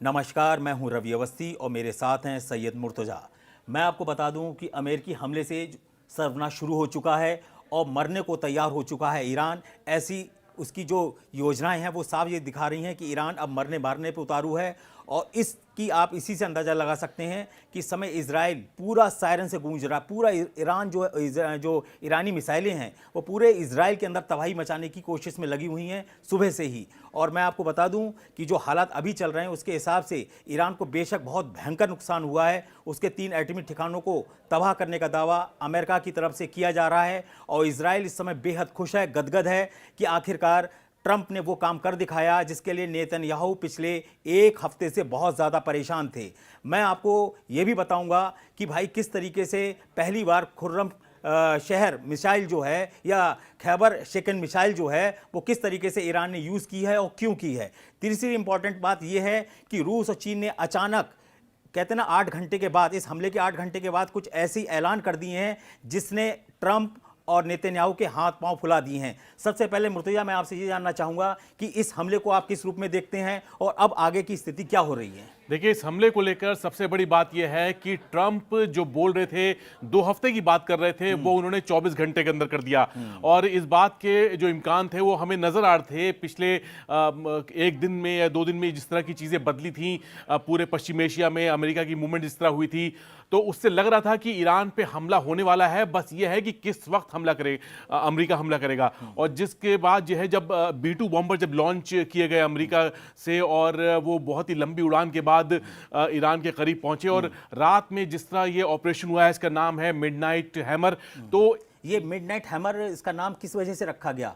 नमस्कार, मैं हूं रवि अवस्थी और मेरे साथ हैं सैयद मुर्तज़ा। मैं आपको बता दूं कि अमेरिकी हमले से सर्वनाश शुरू हो चुका है और मरने को तैयार हो चुका है ईरान। ऐसी उसकी जो योजनाएं हैं वो साफ ये दिखा रही हैं कि ईरान अब मरने मारने पे उतारू है। और इसकी आप इसी से अंदाज़ा लगा सकते हैं कि इस समय इजराइल पूरा सायरन से गूंज रहा है। पूरा ईरान जो ईरानी मिसाइलें हैं वो पूरे इजराइल के अंदर तबाही मचाने की कोशिश में लगी हुई हैं सुबह से ही। और मैं आपको बता दूं कि जो हालात अभी चल रहे हैं उसके हिसाब से ईरान को बेशक बहुत भयंकर नुकसान हुआ है। उसके 3 एटमी ठिकानों को तबाह करने का दावा अमेरिका की तरफ से किया जा रहा है और इजराइल इस समय बेहद खुश है, गदगद है कि आखिरकार ट्रंप ने वो काम कर दिखाया जिसके लिए नेतन्याहू पिछले 1 हफ्ते से बहुत ज़्यादा परेशान थे। मैं आपको ये भी बताऊंगा कि भाई किस तरीके से पहली बार खुर्रम शहर मिसाइल जो है या खैबर शेकन मिसाइल जो है वो किस तरीके से ईरान ने यूज़ की है और क्यों की है। तीसरी इंपॉर्टेंट बात यह है कि रूस और चीन ने अचानक कहते हैं ना 8 घंटे के बाद, इस हमले के 8 घंटे के बाद कुछ ऐसी ऐलान कर दिए हैं जिसने ट्रंप और नेतन्याहू के हाथ पांव फुला दिए हैं। सबसे पहले मुर्तजा, मैं आपसे ये जानना चाहूँगा कि इस हमले को आप किस रूप में देखते हैं और अब आगे की स्थिति क्या हो रही है। देखिए, इस हमले को लेकर सबसे बड़ी बात यह है कि ट्रंप जो बोल रहे थे, 2 हफ्ते की बात कर रहे थे, वो उन्होंने 24 घंटे के अंदर कर दिया। और इस बात के जो इम्कान थे वो हमें नजर आ रहे थे पिछले 1 दिन में या 2 दिन में जिस तरह की चीजें बदली थी पूरे पश्चिम एशिया में, अमेरिका की मूवमेंट जिस तरह हुई थी, तो उससे लग रहा था कि ईरान पे हमला होने वाला है। बस ये है कि किस वक्त हमला करेगा, अमेरिका हमला करेगा। और जिसके बाद जो है जब B-2 बॉम्बर जब लॉन्च किए गए अमेरिका से और वो बहुत ही लंबी उड़ान के बाद ईरान के करीब पहुंचे और रात में जिस तरह ये ऑपरेशन हुआ है, इसका नाम है मिडनाइट हैमर। तो ये मिडनाइट हैमर, इसका नाम किस वजह से रखा गया?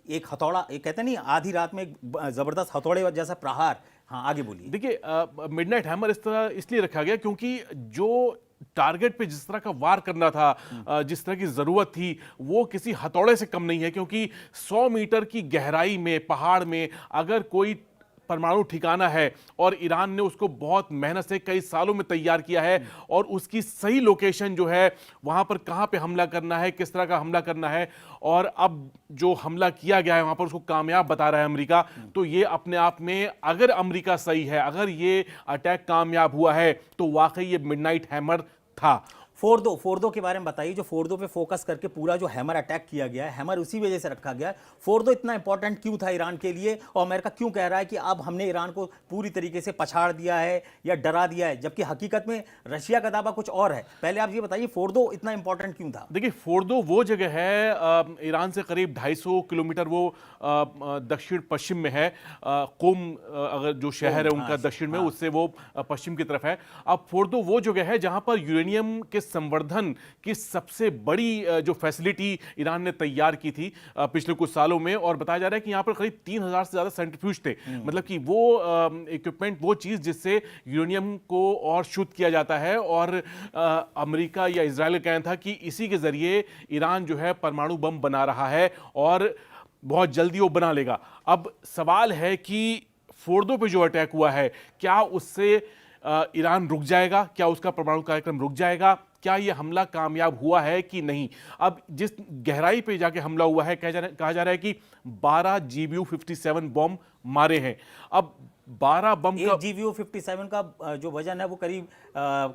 एक हथौड़ा, एक कहते नहीं आधी रात में एक जबरदस्त हथौड़े जैसा प्रहार। हाँ, आगे बोलिए। देखिए, मिडनाइट हैमर इस तरह इसलिए रखा गया क्योंकि जो टारगेट पे जिस तरह का वार करना था, जिस तरह की जरूरत थी, वो किसी हथौड़े से कम नहीं है। क्योंकि 100 मीटर की गहराई में पहाड़ में अगर कोई परमाणु ठिकाना है और ईरान ने उसको बहुत मेहनत से कई सालों में तैयार किया है और उसकी सही लोकेशन जो है वहां पर कहां पे हमला करना है, किस तरह का हमला करना है, और अब जो हमला किया गया है वहां पर उसको कामयाब बता रहा है अमेरिका। तो ये अपने आप में, अगर अमेरिका सही है, अगर ये अटैक कामयाब हुआ है, तो वाकई ये मिडनाइट हैमर था। फोर्दो के बारे में बताइए। जो फोर्दो पे फोकस करके पूरा जो हैमर अटैक किया गया है, हैमर उसी वजह से रखा गया है। फोर्दो इतना इंपॉर्टेंट क्यों था ईरान के लिए और अमेरिका क्यों कह रहा है कि अब हमने ईरान को पूरी तरीके से पछाड़ दिया है या डरा दिया है, जबकि हकीकत में रशिया का दावा कुछ और है। पहले आप ये बताइए फोर्दो इतना इंपॉर्टेंट क्यों था। देखिए, फोर्दो वो जगह है, ईरान से करीब 250 किलोमीटर वो दक्षिण पश्चिम में है। कुम अगर जो शहर है उनका दक्षिण में, उससे वो पश्चिम की तरफ है। अब फोर्दो वो जगह है जहां पर यूरेनियम के संवर्धन की सबसे बड़ी जो फैसिलिटी ईरान ने तैयार की थी पिछले कुछ सालों में। और बताया जा रहा है कि यहां पर करीब 3000 से ज्यादा सेंट्रीफ्यूज थे। मतलब कि वो इक्विपमेंट, वो चीज जिससे यूरेनियम को और शुद्ध किया जाता है। और अमेरिका या इजराइल का कहना था कि इसी के जरिए ईरान जो है परमाणु बम बना रहा है और बहुत जल्दी वो बना लेगा। अब सवाल है कि फोर्दो पे जो अटैक हुआ है, क्या उससे ईरान रुक जाएगा? क्या उसका परमाणु कार्यक्रम रुक जाएगा? क्या यह हमला कामयाब हुआ है कि नहीं? अब जिस गहराई पे जाके हमला हुआ है, कहा जा रहा है कि 12 GBU-57 बॉम्ब मारे हैं। अब 12 बम का GBU-57 का जो वजन है वो करीब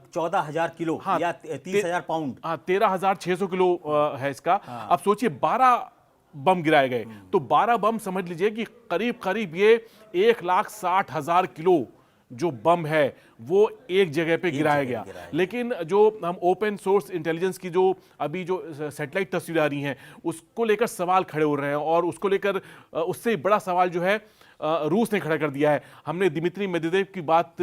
14,000 किलो, हाँ, या 30,000 पाउंड, हाँ, 13,600 किलो है इसका। हाँ। अब सोचिए 12 बम गिराए गए, तो 12 बम समझ लीजिए कि करीब करीब ये 1,60,000 किलो जो बम है वो एक जगह पे गिराया गया। लेकिन जो हम ओपन सोर्स इंटेलिजेंस की जो अभी जो सैटेलाइट तस्वीरें आ रही हैं उसको लेकर सवाल खड़े हो रहे हैं और उसको लेकर उससे बड़ा सवाल जो है रूस ने खड़ा कर दिया है। हमने दिमित्री मेदवेदेव की बात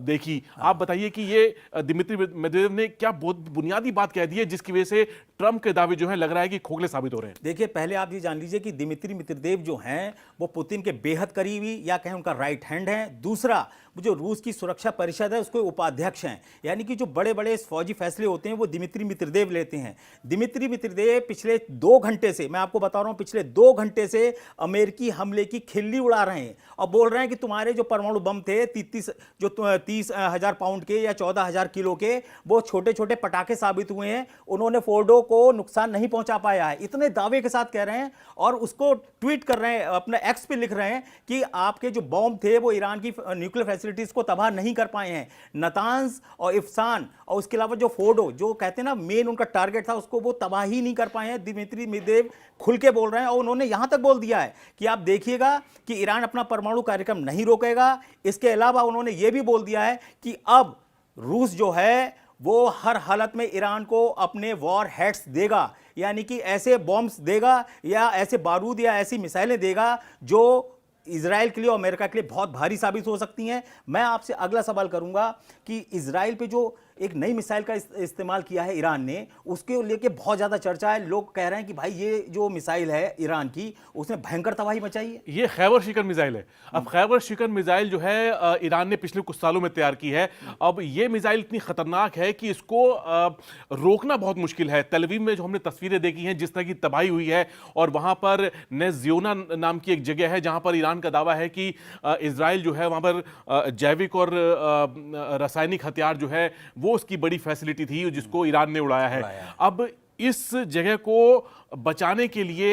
देखी। आप बताइए कि ये दिमित्री मेदवेदेव ने क्या बहुत बुनियादी बात कह दी है जिसकी वजह से ट्रंप के दावे जो है लग रहा है कि खोखले साबित हो रहे हैं। देखिए, पहले आप ये जान लीजिए कि दिमित्री मेदवेदेव जो हैं वो पुतिन के बेहद करीबी या कहें उनका राइट हैंड है। दूसरा, जो रूस की सुरक्षा परिषद है उसके उपाध्यक्ष हैं, यानी कि जो बड़े बड़े फौजी फैसले होते हैं वो दिमित्री मेदवेदेव लेते हैं। दिमित्री मेदवेदेव पिछले 2 घंटे से, मैं आपको बता रहा हूं, पिछले 2 घंटे से अमेरिकी हमले की खिल्ली उड़ा रहे हैं और बोल रहे हैं कि तुम्हारे जो परमाणु बम थे 30,000 पाउंड के या 14,000 किलो के, वो छोटे छोटे पटाखे साबित हुए हैं, उन्होंने फोर्डो को नुकसान नहीं पहुंचा पाया है। इतने दावे के साथ कह रहे हैं और उसको ट्वीट कर रहे हैं, अपने एक्स पे लिख रहे हैं कि आपके जो बॉम्ब थे वो ईरान की न्यूक्लियर फैसिलिटीज को तबाह नहीं कर पाए हैं। नतांज और इफ्सान और उसके अलावा जो फोर्डो, जो कहते हैं ना मेन उनका टारगेट था, उसको वो तबाह ही नहीं कर पाए हैं। दिमित्री मेदवेदेव खुल के बोल रहे हैं और उन्होंने यहां तक बोल दिया है कि आप देखिएगा कि ईरान अपना परमाणु कार्यक्रम नहीं रोकेगा। इसके अलावा उन्होंने यह भी बोल दिया है कि अब रूस जो है वो हर हालत में ईरान को अपने वॉर हेड्स देगा, यानी कि ऐसे बॉम्ब्स देगा या ऐसे बारूद या ऐसी मिसाइलें देगा जो इजराइल के लिए और अमेरिका के लिए बहुत भारी साबित हो सकती हैं। मैं आपसे अगला सवाल करूंगा कि इजराइल पे जो एक नई मिसाइल का इस्तेमाल किया है ईरान ने, उसके लेके बहुत ज्यादा चर्चा है। लोग कह रहे हैं कि भाई ये जो मिसाइल है ईरान की, उसने भयंकर तबाही मचाई है। ये खैबर शिकन मिसाइल है। अब खैबर शिकन मिसाइल जो है ईरान ने पिछले कुछ सालों में तैयार की है। अब ये मिसाइल इतनी खतरनाक है कि इसको रोकना बहुत मुश्किल है। तेल अवीव में जो हमने तस्वीरें देखी हैं, जिस तरह की तबाही हुई है, और वहां पर नेज़ियोना नाम की एक जगह है जहां पर ईरान का दावा है कि इजराइल जो है वहां पर जैविक और रासायनिक हथियार जो है वो उसकी बड़ी फैसिलिटी थी जिसको ईरान ने उड़ाया है। अब इस जगह को बचाने के लिए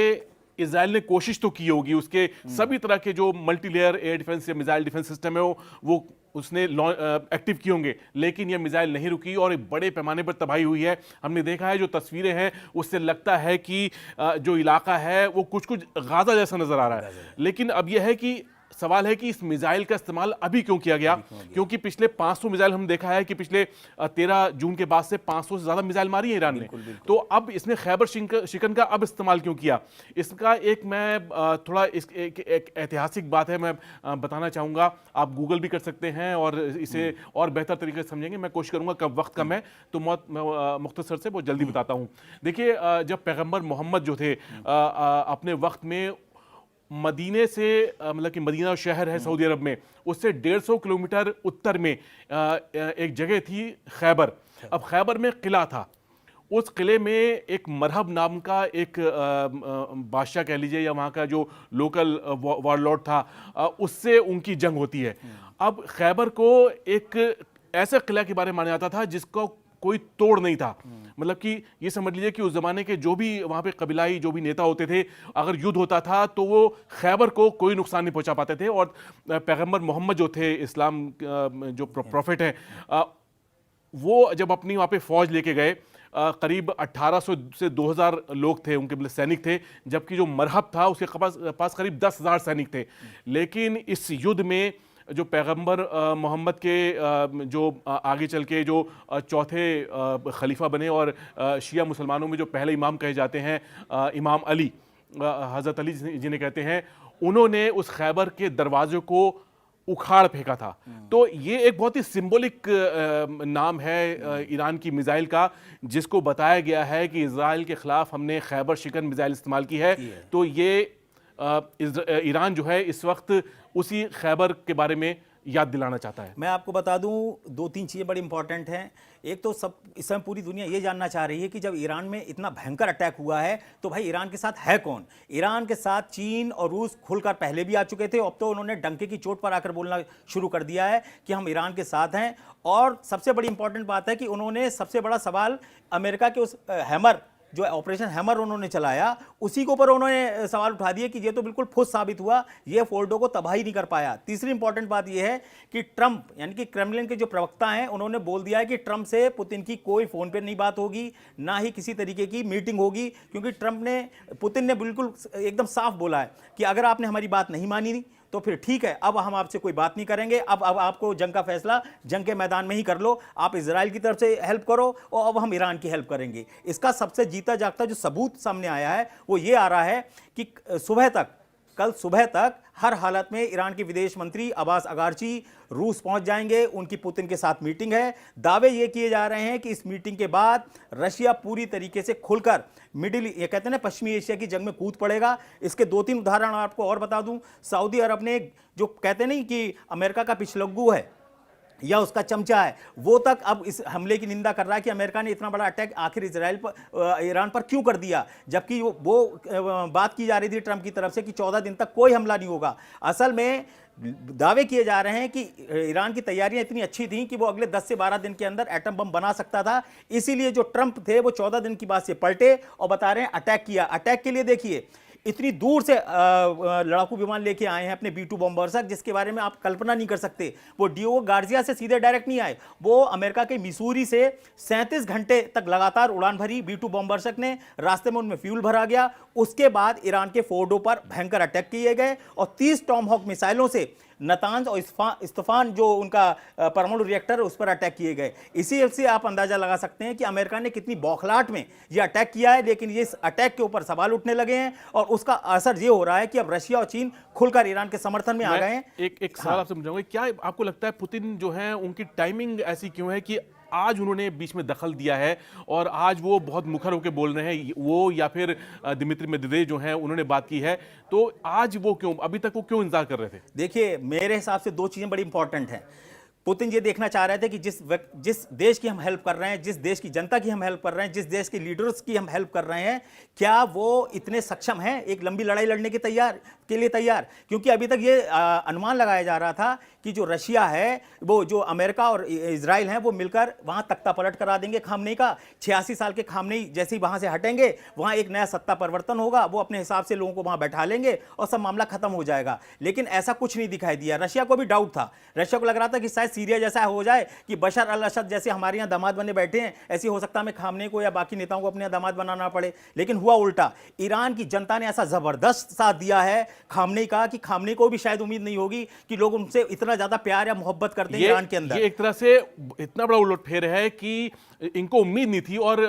इजराइल ने कोशिश तो की होगी, उसके सभी तरह के जो मल्टी लेयर एयर डिफेंस या मिसाइल डिफेंस सिस्टम है वो उसने एक्टिव किए होंगे, लेकिन यह मिसाइल नहीं रुकी और एक बड़े पैमाने पर तबाही हुई है। हमने देखा है, जो तस्वीरें हैं उससे लगता है कि जो इलाका है वो कुछ कुछ गाजा जैसा नजर आ रहा है। लेकिन अब यह है कि सवाल है कि इस मिसाइल का इस्तेमाल अभी क्यों किया गया, क्योंकि पिछले 500 मिसाइल हम देखा है कि पिछले 13 जून के बाद से 500 से ज्यादा मिसाइल मारी है ईरान ने। तो अब इसने खैबर शिकन का अब इस्तेमाल क्यों किया, इसका एक मैं थोड़ा एक ऐतिहासिक बात है, मैं बताना चाहूंगा। आप गूगल भी कर सकते हैं और इसे और बेहतर तरीके से समझेंगे। मैं कोशिश करूंगा, कब वक्त कम है तो मुख्तसर से बहुत जल्दी बताता हूं। देखिए, जब पैगंबर मोहम्मद जो थे अपने वक्त में मदीने से, मतलब कि मदीना शहर है सऊदी अरब में, उससे 150 किलोमीटर उत्तर में एक जगह थी खैबर। अब खैबर में किला था, उस किले में एक मरहब नाम का एक बादशाह कह लीजिए या वहाँ का जो लोकल वॉरलॉर्ड था, उससे उनकी जंग होती है। अब खैबर को एक ऐसा किला के बारे में माना जाता था जिसको कोई तोड़ नहीं था। मतलब कि ये समझ लीजिए कि उस जमाने के जो भी वहां पे कबीलाई जो भी नेता होते थे, अगर युद्ध होता था तो वो खैबर को कोई नुकसान नहीं पहुंचा पाते थे। और पैगंबर मोहम्मद जो थे, इस्लाम जो प्रॉफिट हैं, वो जब अपनी वहां पे फौज लेके गए, करीब 1800 से 2000 लोग थे, उनके सैनिक थे, जबकि जो मरहब था उसके पास करीब 10,000 सैनिक थे। लेकिन इस युद्ध में जो पैगंबर मोहम्मद के जो आगे चल के जो चौथे खलीफा बने और शिया मुसलमानों में जो पहले इमाम कहे जाते हैं, इमाम अली, हज़रत अली जिन्हें कहते हैं, उन्होंने उस खैबर के दरवाजे को उखाड़ फेंका था। तो ये एक बहुत ही सिंबॉलिक नाम है ईरान की मिसाइल का, जिसको बताया गया है कि इजराइल के खिलाफ हमने खैबर शिकन मिसाइल इस्तेमाल की है। तो ये ईरान जो है इस वक्त उसी खैबर के बारे में याद दिलाना चाहता है। मैं आपको बता दूं, 2-3 चीज़ें बड़ी इंपॉर्टेंट हैं। एक तो सब इस समय पूरी दुनिया ये जानना चाह रही है कि जब ईरान में इतना भयंकर अटैक हुआ है तो भाई ईरान के साथ है कौन। ईरान के साथ चीन और रूस खुलकर पहले भी आ चुके थे, अब तो उन्होंने डंके की चोट पर आकर बोलना शुरू कर दिया है कि हम ईरान के साथ हैं। और सबसे बड़ी इंपॉर्टेंट बात है कि उन्होंने सबसे बड़ा सवाल अमेरिका के उस हैमर, जो ऑपरेशन हैमर उन्होंने चलाया, उसी के ऊपर उन्होंने सवाल उठा दिए कि ये तो बिल्कुल फुस साबित हुआ, ये फोर्डो को तबाही नहीं कर पाया। तीसरी इंपॉर्टेंट बात ये है कि ट्रंप, यानी कि क्रेमलिन के जो प्रवक्ता हैं, उन्होंने बोल दिया है कि ट्रंप से पुतिन की कोई फोन पे नहीं बात होगी, ना ही किसी तरीके की मीटिंग होगी, क्योंकि पुतिन ने बिल्कुल एकदम साफ बोला है कि अगर आपने हमारी बात नहीं मानी तो फिर ठीक है, अब हम आपसे कोई बात नहीं करेंगे, अब आपको जंग का फैसला जंग के मैदान में ही कर लो, आप इजराइल की तरफ से हेल्प करो और अब हम ईरान की हेल्प करेंगे। इसका सबसे जीता जागता जो सबूत सामने आया है वो ये आ रहा है कि कल सुबह तक हर हालत में ईरान के विदेश मंत्री अब्बास अगारची रूस पहुंच जाएंगे, उनकी पुतिन के साथ मीटिंग है। दावे ये किए जा रहे हैं कि इस मीटिंग के बाद रशिया पूरी तरीके से खुलकर ये कहते हैं ना, पश्चिमी एशिया की जंग में कूद पड़ेगा। इसके 2-3 उदाहरण आपको और बता दूं। सऊदी अरब ने, जो कहते नहीं कि अमेरिका का पिछलग्गू है, या उसका चमचा है, वो तक अब इस हमले की निंदा कर रहा है कि अमेरिका ने इतना बड़ा अटैक आखिर इजराइल पर, ईरान पर क्यों कर दिया, जबकि वो बात की जा रही थी ट्रंप की तरफ से कि 14 दिन तक कोई हमला नहीं होगा। असल में दावे किए जा रहे हैं कि ईरान की तैयारियां इतनी अच्छी थीं कि वो अगले 10 से 12 दिन के अंदर एटम बम बना सकता था, इसीलिए जो ट्रंप थे वो 14 दिन की बाद से पलटे और बता रहे हैं अटैक किया। अटैक के लिए देखिए इतनी दूर से लड़ाकू विमान लेके आए हैं अपने B-2 बॉम्बर्स, जिसके बारे में आप कल्पना नहीं कर सकते। वो डियोगो गार्जिया से सीधे डायरेक्ट नहीं आए, वो अमेरिका के मिसूरी से 37 घंटे तक लगातार उड़ान भरी B-2 बॉम्बर्स ने, रास्ते में उनमें फ्यूल भरा गया। उसके बाद ईरान के फोर्डो पर भयंकर अटैक किए गए और 30 टॉमहॉक मिसाइलों से नतांज और इस्फान जो उनका परमाणु रिएक्टर उस पर अटैक किए गए। इसी से आप अंदाजा लगा सकते हैं कि अमेरिका ने कितनी बौखलाहट में ये अटैक किया है, लेकिन ये इस अटैक के ऊपर सवाल उठने लगे हैं और उसका असर ये हो रहा है कि अब रशिया और चीन खुलकर ईरान के समर्थन में आ गए हैं। एक सवाल आपसे समझाऊंगा, क्या आपको लगता है पुतिन जो है उनकी टाइमिंग ऐसी क्यों है कि आज उन्होंने बीच में दखल दिया है और आज वो बहुत मुखर होकर बोल रहे हैं, वो या फिर दिमित्री मेदवेदेव जो हैं उन्होंने बात की है, तो आज वो क्यों, अभी तक वो क्यों इंतजार कर रहे थे? देखिए मेरे हिसाब से दो चीजें बड़ी इंपॉर्टेंट हैं। पुतिन ये देखना चाह रहे थे कि जिस देश की हम हेल्प कर रहे हैं, जिस देश की जनता की हम हेल्प कर रहे हैं, जिस देश के लीडर्स की हम हेल्प कर रहे हैं, क्या वो इतने सक्षम हैं एक लंबी लड़ाई लड़ने के लिए तैयार। क्योंकि अभी तक ये अनुमान लगाया जा रहा था कि जो रशिया है, वो जो अमेरिका और इजराइल हैं, वो मिलकर वहां तख्ता पलट करा देंगे खामनेई का। 86 साल के खामनेई जैसे ही वहां से हटेंगे, वहां एक नया सत्ता परिवर्तन होगा, वो अपने हिसाब से लोगों को वहां बैठा लेंगे और सब मामला खत्म हो जाएगा। लेकिन ऐसा कुछ नहीं दिखाई दिया। रशिया को भी डाउट था, रशिया को लग रहा था कि शायद सीरिया जैसा हो जाए कि बशर अल असद जैसे हमारे यहाँ दामाद बने बैठे हैं, ऐसी हो सकता है हमें खामनेई को या बाकी नेताओं को अपने यहाँ दामाद बनाना पड़े। लेकिन हुआ उल्टा। ईरान की जनता ने ऐसा जबरदस्त साथ दिया है खामनेई का कि खामनेई को भी शायद उम्मीद नहीं होगी कि लोग उनसे इतना ज्यादा प्यार या मोहब्बत करते हैं ईरान के अंदर। ये एक तरह से इतना बड़ा उलटफेर है कि इनको उम्मीद नहीं थी और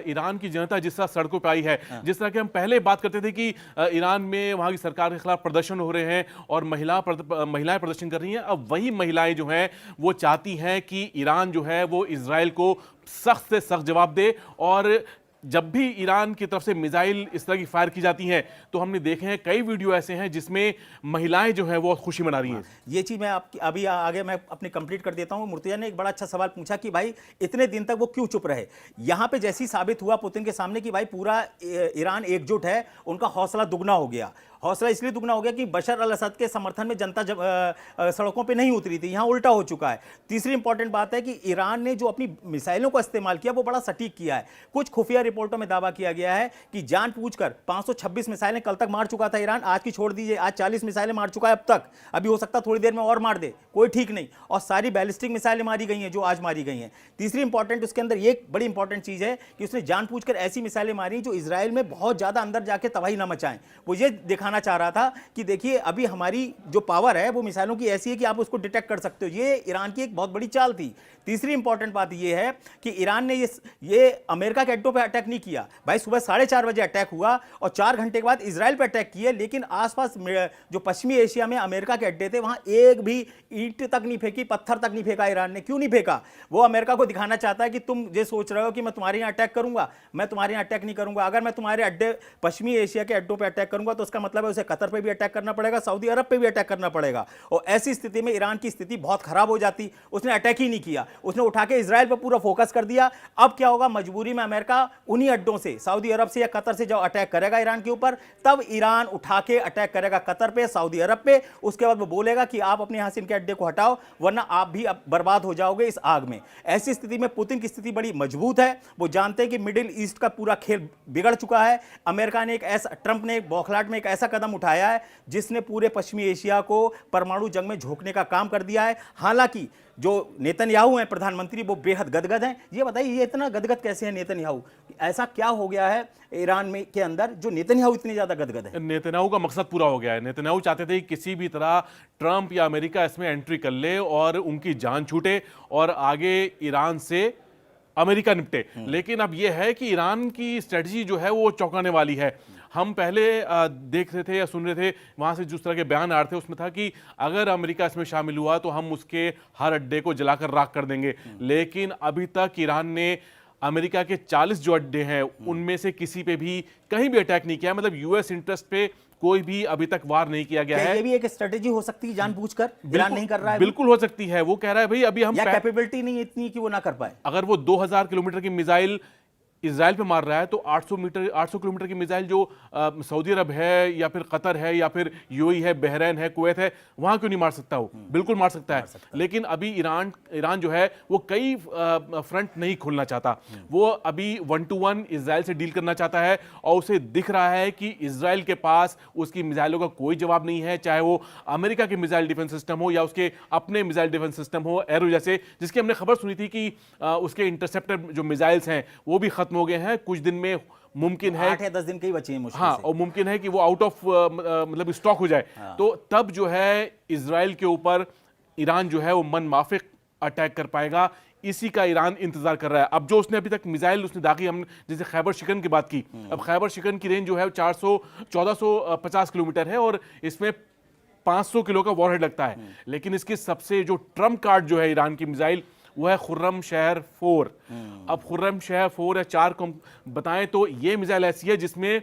ईरान की जनता जिस तरह सड़कों पर आई है, जिस तरह के हम पहले बात करते थे कि ईरान में वहां की सरकार के खिलाफ प्रदर्शन हो रहे हैं और महिलाएं प्रदर्शन कर रही हैं, अब वही महिलाएं जो हैं वो चाहती हैं कि ईरान जो है वो इजराइल को सख्त से सख्त जवाब दे। और जब भी ईरान की तरफ से मिसाइल इस तरह की फायर की जाती हैं तो हमने देखे हैं कई वीडियो ऐसे हैं जिसमें महिलाएं जो हैं वो खुशी मना रही हैं। ये चीज मैं अभी आगे मैं अपने कंप्लीट कर देता हूं। मुर्तजा ने एक बड़ा अच्छा सवाल पूछा कि भाई इतने दिन तक वो क्यों चुप रहे। यहां पे जैसी साबित हुआ पुतिन के सामने कि भाई पूरा ईरान एकजुट है, उनका हौसला दुगना हो गया। हौसला इसलिए दुगना हो गया कि बशर अल असद के समर्थन में जनता सड़कों पे नहीं उतरी थी, यहां उल्टा हो चुका है। तीसरी इंपॉर्टेंट बात है कि ईरान ने जो अपनी मिसाइलों का इस्तेमाल किया वो बड़ा सटीक किया है। कुछ खुफिया रिपोर्टों में दावा किया गया है कि जानबूझकर 526 मिसाइलें कल तक मार चुका था ईरान, आज की छोड़ दीजिए, आज 40 मिसाइलें मार चुका है अब तक, अभी हो सकता थोड़ी देर में और मार दे, कोई ठीक नहीं। और सारी बैलिस्टिक मिसाइलें मारी गई हैं जो आज मारी गई हैं। तीसरी इंपॉर्टेंट उसके अंदर ये बड़ी इंपॉर्टेंट चीज है कि उसने जानबूझकर ऐसी मिसाइलें मारी जो इजराइल में बहुत ज्यादा अंदर जाके तबाही न मचाएं। वो ये दिखाना चाह रहा था कि देखिए अभी हमारी जो पावर है वो मिसाइलों की ऐसी है कि आप उसको डिटेक्ट कर सकते हो। ये ईरान की एक बहुत बड़ी चाल थी। तीसरी इंपॉर्टेंट बात ये है कि ईरान ने ये अमेरिका के अड्डों पे अटैक नहीं किया भाई। सुबह 4:30 बजे अटैक हुआ और 4 घंटे के बाद इजराइल पे अटैक किए, लेकिन आसपास जो पश्चिमी एशिया में अमेरिका के अड्डे थे वहां एक भी ईंट तक नहीं फेंकी, पत्थर तक नहीं फेंका ईरान ने। क्यों नहीं फेंका? वो अमेरिका को दिखाना चाहता है कि तुम ये सोच रहे हो कि मैं तुम्हारे यहाँ अटैक करूंगा, मैं तुम्हारे यहाँ अटैक नहीं करूंगा। अगर मैं तुम्हारे अड्डे पश्चिमी एशिया के अड्डों पर अटैक करूंगा तो उसका मतलब है उसे कतर पर भी अटैक करना पड़ेगा, सऊदी अरब पे भी अटैक करना पड़ेगा। और ऐसी स्थिति में ईरान की स्थिति बहुत खराब हो जाती। उसने अटैक ही नहीं किया, उसने उठा के इजराइल पर पूरा फोकस कर दिया। अब क्या होगा, मजबूरी में अमेरिका उन्हीं अड्डों से, सऊदी अरब से या कतर से जब अटैक करेगा ईरान के ऊपर, तब ईरान उठा के अटैक करेगा कतर पे, सऊदी अरब पे। उसके बाद वो बोलेगा कि आप अपने यहां से इनके अड्डे को हटाओ वरना आप भी अब बर्बाद हो जाओगे इस आग में। ऐसी स्थिति में पुतिन की स्थिति बड़ी मजबूत है। वो जानते हैं कि मिडिल ईस्ट का पूरा खेल बिगड़ चुका है। अमेरिका ने ट्रंप ने बौखलाहट में एक ऐसा कदम उठाया है जिसने पूरे पश्चिमी एशिया को परमाणु जंग में झोंकने का काम कर दिया है। हालांकि जो नेतन्याहू हैं प्रधानमंत्री, वो बेहद गदगद हैं। ये बताइए ये इतना गदगद कैसे है नेतन्याहू? ऐसा क्या हो गया है ईरान में के अंदर जो नेतन्याहू इतने ज्यादा गदगद है? नेतन्याहू का मकसद पूरा हो गया है। नेतन्याहू चाहते थे कि किसी भी तरह ट्रंप या अमेरिका इसमें एंट्री कर ले और उनकी जान छूटे और आगे ईरान से अमेरिका निपटे। लेकिन अब यह है कि ईरान की स्ट्रेटजी जो है वो चौंकाने वाली है। हम पहले देख रहे थे या सुन रहे थे, वहां से जिस तरह के बयान आ रहे थे उसमें था कि अगर अमेरिका इसमें शामिल हुआ तो हम उसके हर अड्डे को जलाकर राख कर देंगे। लेकिन अभी तक ईरान ने अमेरिका के 40 जो अड्डे हैं उनमें से किसी पे भी कहीं भी अटैक नहीं किया। मतलब यूएस इंटरेस्ट पे कोई भी अभी तक वार नहीं किया गया क्या है। ये भी एक स्ट्रेटेजी हो सकती है जानबूझकर ईरान नहीं कर रहा है? बिल्कुल हो सकती है। वो कह रहा है भाई अभी हम या कैपेबिलिटी नहीं है इतनी कि वो ना कर पाए? अगर वो 2000 किलोमीटर की मिसाइल इजराइल पे मार रहा है तो 800 किलोमीटर की मिसाइल जो सऊदी अरब है या फिर कतर है या फिर यूएई है, बहरीन है, कुवैत है, वहां क्यों नहीं मार सकता? वो बिल्कुल मार सकता है। लेकिन अभी ईरान जो है वो कई फ्रंट नहीं खोलना चाहता। वो अभी 1-to-1 इजराइल से डील करना चाहता है और उसे दिख रहा है कि इजराइल के पास उसकी मिसाइलों का कोई जवाब नहीं है, चाहे वो अमेरिका के मिसाइल डिफेंस सिस्टम हो या उसके अपने मिसाइल डिफेंस सिस्टम हो, एरो जैसे, जिसकी हमने खबर सुनी थी कि उसके इंटरसेप्टर जो मिसाइल्स हैं वो भी खत्म हो गए हैं। कुछ दिन में मुमकिन है 8 या 10 दिन के ही बचे हैं मुश्किल हाँ, से। और मुमकिन है कि वो आउट ऑफ मतलब स्टॉक हो जाए। तो तब जो है इजराइल के ऊपर ईरान जो है वो मन माफिक अटैक कर पाएगा। इसी का ईरान इंतजार कर रहा है। अब जो उसने अभी तक मिसाइल उसने दागी, हम जैसे खैबर शिकन की बात की, अब खैबर शिकन की रेंज जो है 1450 किलोमीटर है और इसमें 500 किलो का वॉरहेड लगता है। लेकिन इसकी सबसे जो ट्रम्प कार्ड जो है ईरान की मिसाइल, वो है खुर्रम शहर 4। अब खुर्रम शहर 4 या 4 को बताएं तो ये मिसाइल ऐसी है जिसमें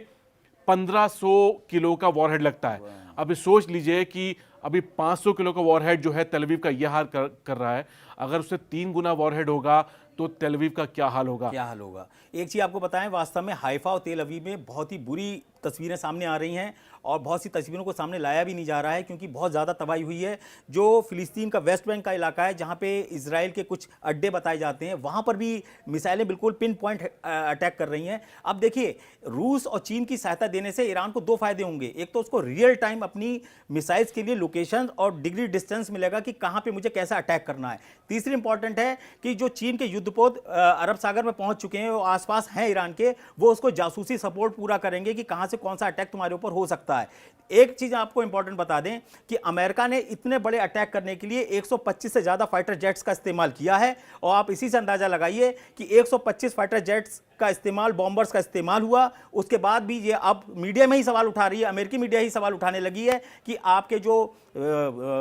1500 किलो का वॉरहेड लगता है। अब सोच लीजिए कि अभी 500 किलो का वॉरहेड जो है तेल अवीव का यह हाल कर रहा है। अगर उससे 3 गुना वॉरहेड होगा तो तेल अवीव का क्या हाल होगा? क्या हाल होगा? एक चीज आपको बताएं, वास्तव में हाइफा और तेल अवीव में बहुत ही बुरी तस्वीरें सामने आ रही हैं और बहुत सी तस्वीरों को सामने लाया भी नहीं जा रहा है क्योंकि बहुत ज़्यादा तबाही हुई है। जो फिलिस्तीन का वेस्ट बैंक का इलाका है जहाँ पे इजराइल के कुछ अड्डे बताए जाते हैं, वहाँ पर भी मिसाइलें बिल्कुल पिन पॉइंट अटैक कर रही हैं। अब देखिए, रूस और चीन की सहायता देने से ईरान को 2 फायदे होंगे। एक तो उसको रियल टाइम अपनी मिसाइल्स के लिए लोकेशन और डिग्री डिस्टेंस मिलेगा कि कहाँ पर मुझे कैसा अटैक करना है। तीसरी इंपॉर्टेंट है कि जो चीन के युद्धपोत अरब सागर में पहुँच चुके हैं, वो आसपास हैं ईरान के, वो उसको जासूसी सपोर्ट पूरा करेंगे कि कहाँ से कौन सा अटैक तुम्हारे ऊपर हो सकता है। एक चीज आपको इंपॉर्टेंट बता दें कि अमेरिका ने इतने बड़े अटैक करने के लिए 125 से ज्यादा फाइटर जेट्स का इस्तेमाल किया है और आप इसी से अंदाजा लगाइए कि 125 फाइटर जेट्स का इस्तेमाल, बॉम्बर्स का इस्तेमाल हुआ। उसके बाद भी ये अब मीडिया में ही सवाल उठा रही है, अमेरिकी मीडिया ही सवाल उठाने लगी है कि आपके जो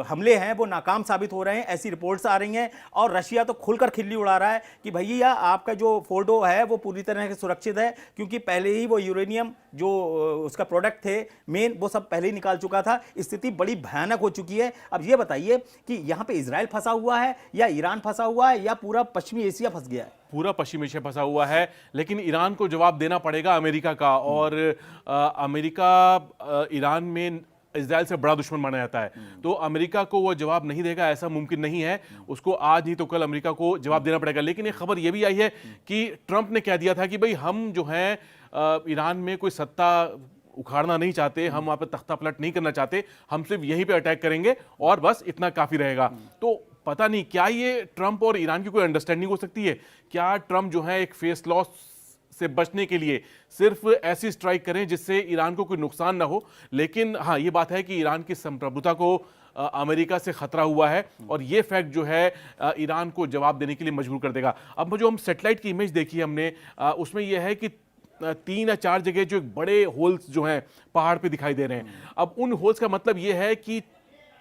हमले हैं वो नाकाम साबित हो रहे हैं, ऐसी रिपोर्ट्स आ रही हैं। और रशिया तो खुलकर खिल्ली उड़ा रहा है कि भैया आपका जो फोर्डो है वो पूरी तरह से सुरक्षित है क्योंकि पहले ही वो यूरेनियम जो उसका प्रोडक्ट थे मेन, वो सब पहले ही निकाल चुका था। स्थिति बड़ी भयानक हो चुकी है। अब ये बताइए कि यहाँ पे इजराइल फंसा हुआ है या ईरान फंसा हुआ है या पूरा पश्चिमी एशिया फंस गया है? पूरा पश्चिम एशिया फंसा हुआ है, लेकिन ईरान को जवाब देना पड़ेगा अमेरिका का। और अमेरिका ईरान में इजराइल से बड़ा दुश्मन माना जाता है, तो अमेरिका को वो जवाब नहीं देगा ऐसा मुमकिन नहीं है। उसको आज नहीं तो कल अमेरिका को जवाब देना पड़ेगा। लेकिन एक खबर ये भी आई है कि ट्रंप ने कह दिया था कि भाई हम जो है ईरान में कोई सत्ता उखाड़ना नहीं चाहते, हम वहाँ पे तख्ता पलट नहीं करना चाहते, हम सिर्फ यहीं पे अटैक करेंगे और बस इतना काफ़ी रहेगा। तो पता नहीं क्या ये ट्रंप और ईरान की कोई अंडरस्टैंडिंग हो सकती है? क्या ट्रंप जो है एक फेस लॉस से बचने के लिए सिर्फ ऐसी स्ट्राइक करें जिससे ईरान को कोई नुकसान ना हो? लेकिन हाँ, ये बात है कि ईरान की संप्रभुता को अमेरिका से खतरा हुआ है और ये फैक्ट जो है ईरान को जवाब देने के लिए मजबूर कर देगा। अब जो हम सैटेलाइट की इमेज देखी हमने, उसमें यह है कि 3 या 4 जगह जो एक बड़े होल्स जो हैं पहाड़ पे दिखाई दे रहे हैं। अब उन होल्स का मतलब यह है कि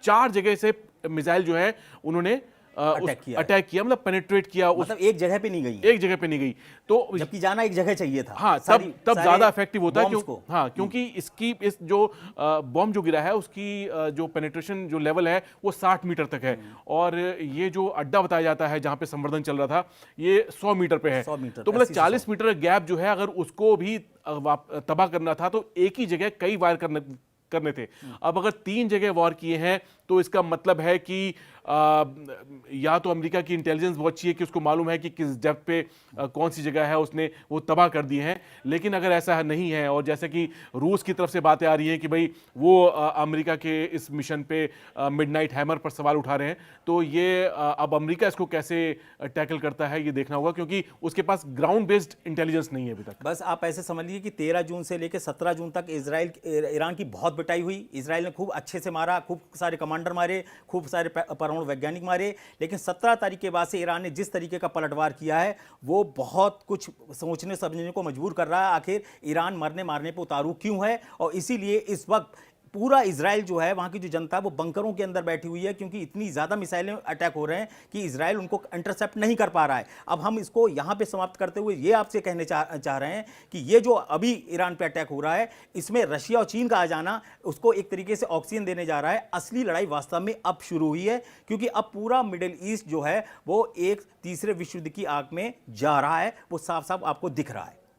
4 जगह से मिसाइल जो है उन्होंने अटैक किया, मतलब पेनिट्रेट किया। मतलब एक जगह पे नहीं गई, एक जगह पे नहीं गई, तो जबकि जाना एक जगह चाहिए था। हाँ, तब ज्यादा इफेक्टिव होता है हाँ, क्योंकि इस जो बॉम्ब जो गिरा है उसकी जो पेनिट्रेशन जो लेवल है वो 60 मीटर तक है और ये जो अड्डा बताया जाता है जहां पे संवर्धन चल रहा था ये 100 मीटर पे है। 100 मीटर, तो मतलब 40 मीटर गैप जो है, अगर उसको भी तबाह करना था तो एक ही जगह कई वार करने थे। अब अगर 3 जगह वॉर किए हैं तो इसका मतलब है कि या तो अमेरिका की इंटेलिजेंस बहुत अच्छी है कि उसको मालूम है कि किस डेप्थ पे कौन सी जगह है, उसने वो तबाह कर दिए हैं। लेकिन अगर ऐसा नहीं है और जैसे कि रूस की तरफ से बातें आ रही हैं कि भाई वो अमेरिका के इस मिशन पे मिडनाइट हैमर पर सवाल उठा रहे हैं, तो ये अब अमेरिका इसको कैसे टैकल करता है ये देखना होगा, क्योंकि उसके पास ग्राउंड बेस्ड इंटेलिजेंस नहीं है अभी तक। बस आप ऐसे समझ लीजिए कि 13 जून से लेकर 17 जून तक ईरान की बहुत पिटाई हुई। इजराइल ने खूब अच्छे से मारा, खूब सारे कमांडर मारे, खूब सारे परमाणु वैज्ञानिक मारे। लेकिन 17 तारीख के बाद से ईरान ने जिस तरीके का पलटवार किया है वो बहुत कुछ सोचने समझने को मजबूर कर रहा है। आखिर ईरान मरने मारने पर उतारू क्यों है? और इसीलिए इस वक्त पूरा इजराइल जो है, वहां की जो जनता है वो बंकरों के अंदर बैठी हुई है, क्योंकि इतनी ज्यादा मिसाइलें अटैक हो रहे हैं कि इजराइल उनको इंटरसेप्ट नहीं कर पा रहा है। अब हम इसको यहां पे समाप्त करते हुए ये आपसे कहने चाह रहे हैं कि ये जो अभी ईरान पे अटैक हो रहा है, इसमें रशिया और चीन का आ जाना उसको एक तरीके से ऑक्सीजन देने जा रहा है। असली लड़ाई वास्तव में अब शुरू हुई है, क्योंकि अब पूरा मिडिल ईस्ट जो है वो एक तीसरे विश्व युद्ध की आग में जा रहा है, वो साफ साफ आपको दिख रहा है।